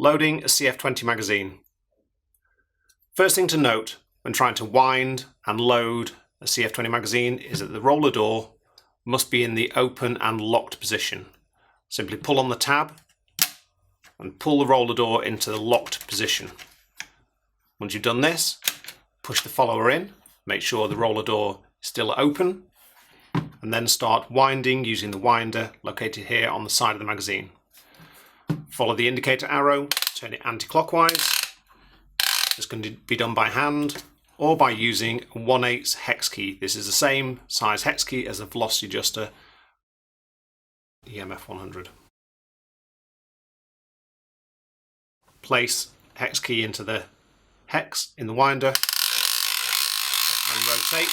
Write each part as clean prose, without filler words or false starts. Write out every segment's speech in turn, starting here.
Loading a CF20 magazine. First thing to note when trying to wind and load a CF20 magazine is that the roller door must be in the open and locked position. Simply pull on the tab and pull the roller door into the locked position. Once you've done this, push the follower in, make sure the roller door is still open, and then start winding using the winder located here on the side of the magazine. Follow the indicator arrow, turn it anti-clockwise. This can be done by hand or by using a 1/8 hex key. This is the same size hex key as the velocity adjuster EMF 100. Place hex key into the hex in the winder and rotate,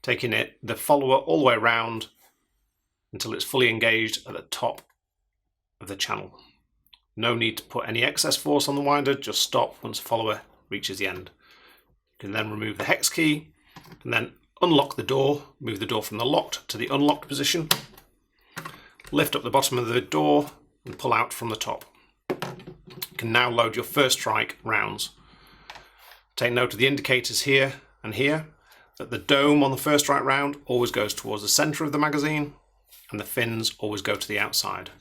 taking the follower all the way around until it's fully engaged at the top of the channel. No need to put any excess force on the winder, just stop once the follower reaches the end. You can then remove the hex key and then unlock the door, move the door from the locked to the unlocked position, lift up the bottom of the door and pull out from the top. You can now load your first strike rounds. Take note of the indicators here and here, that the dome on the first strike round always goes towards the centre of the magazine and the fins always go to the outside.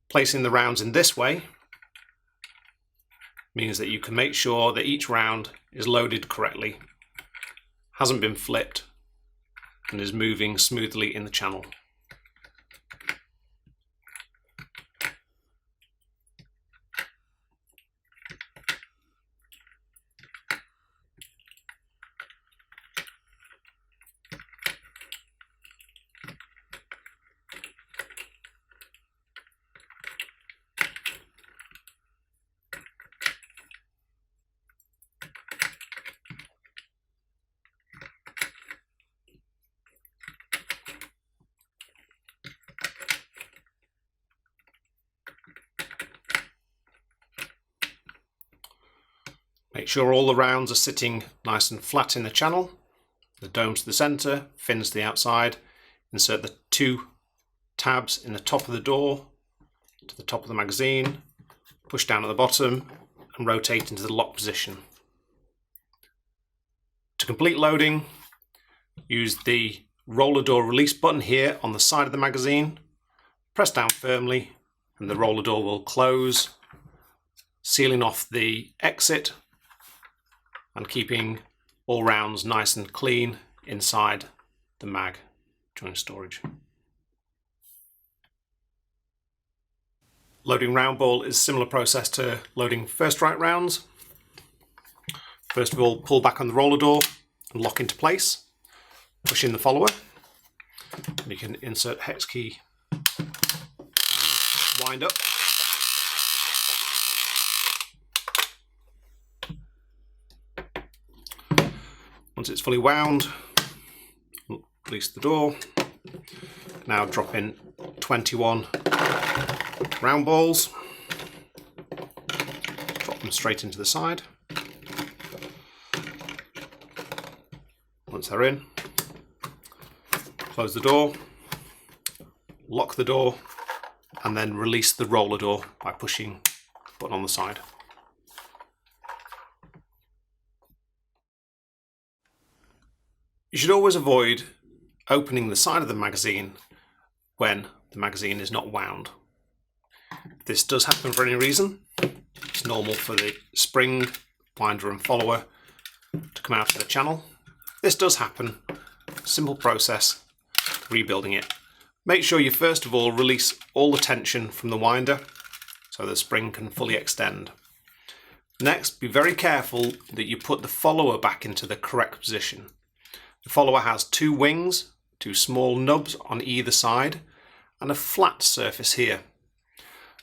Placing the rounds in this way means that you can make sure that each round is loaded correctly, hasn't been flipped, and is moving smoothly in the channel. Make sure all the rounds are sitting nice and flat in the channel, the dome to the centre, fins to the outside. Insert the 2 tabs in the top of the door to the top of the magazine, push down at the bottom and rotate into the lock position. To complete loading, use the roller door release button here on the side of the magazine, press down firmly and the roller door will close, sealing off the exit and keeping all rounds nice and clean inside the mag during storage. Loading round ball is a similar process to loading first strike rounds. First of all, pull back on the roller door and lock into place, push in the follower, and you can insert hex key and wind up. Once it's fully wound, release the door. Now drop in 21 round balls. Drop them straight into the side. Once they're in, close the door, lock the door, and then release the roller door by pushing the button on the side. You should always avoid opening the side of the magazine when the magazine is not wound. If this does happen for any reason, it's normal for the spring, winder and follower to come out of the channel. If this does happen, simple process, rebuilding it. Make sure you first of all release all the tension from the winder so the spring can fully extend. Next, be very careful that you put the follower back into the correct position. The follower has 2 wings, 2 small nubs on either side, and a flat surface here.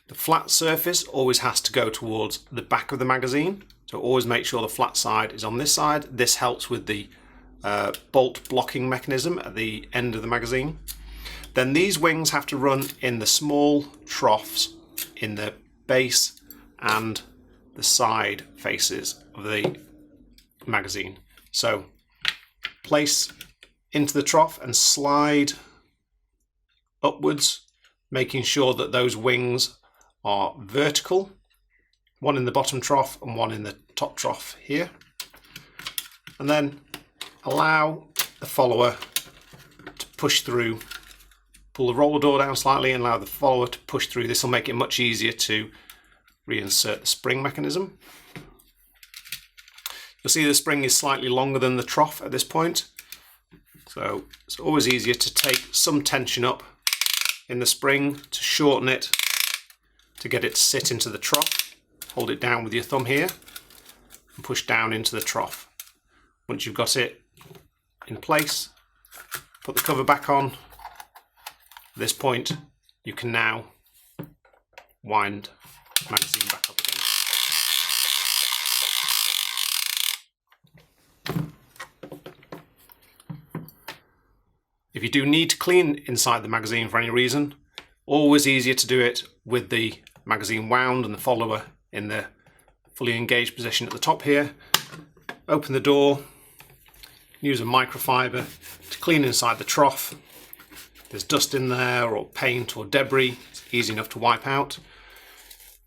The flat surface always has to go towards the back of the magazine, so always make sure the flat side is on this side. This helps with the bolt blocking mechanism at the end of the magazine. Then these wings have to run in the small troughs in the base and the side faces of the magazine. So place into the trough and slide upwards, making sure that those wings are vertical, one in the bottom trough and one in the top trough here. And then allow the follower to push through. Pull the roller door down slightly and allow the follower to push through. This will make it much easier to reinsert the spring mechanism. You'll see the spring is slightly longer than the trough at this point. So it's always easier to take some tension up in the spring to shorten it, to get it to sit into the trough. Hold it down with your thumb here and push down into the trough. Once you've got it in place, put the cover back on. At this point, you can now wind the magazine back up again. If you do need to clean inside the magazine for any reason, always easier to do it with the magazine wound and the follower in the fully engaged position at the top here. Open the door, use a microfiber to clean inside the trough. If there's dust in there or paint or debris, it's easy enough to wipe out.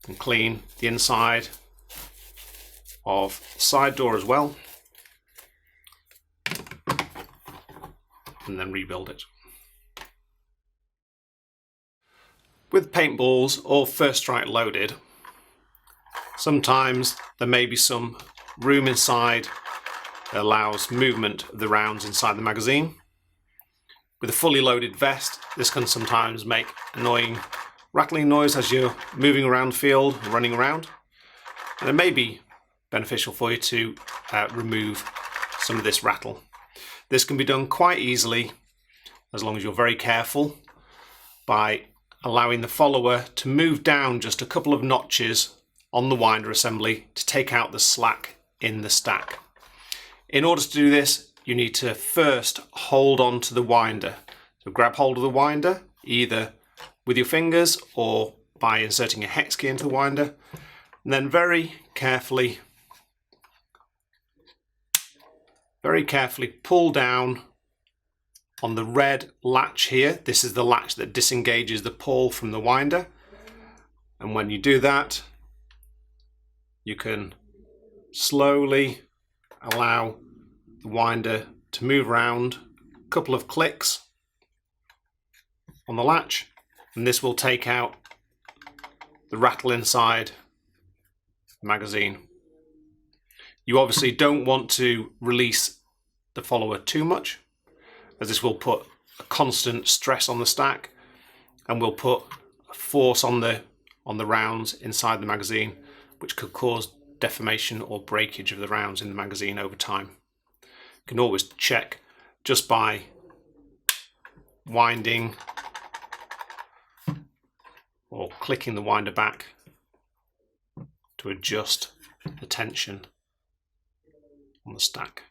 And clean the inside of the side door as well. And then rebuild it. With paintballs or first strike loaded, sometimes there may be some room inside that allows movement of the rounds inside the magazine. With a fully loaded vest, this can sometimes make annoying rattling noise as you're moving around the field and running around. And it may be beneficial for you to remove some of this rattle. This can be done quite easily, as long as you're very careful, by allowing the follower to move down just a couple of notches on the winder assembly to take out the slack in the stack. In order to do this, you need to first hold on to the winder. So grab hold of the winder, either with your fingers or by inserting a hex key into the winder, and then very carefully pull down on the red latch here. This is the latch that disengages the pull from the winder. And when you do that, you can slowly allow the winder to move around a couple of clicks on the latch, and this will take out the rattle inside the magazine. You obviously don't want to release the follower too much, as this will put a constant stress on the stack and will put a force on the rounds inside the magazine, which could cause deformation or breakage of the rounds in the magazine over time. You can always check just by winding or clicking the winder back to adjust the tension on the stack.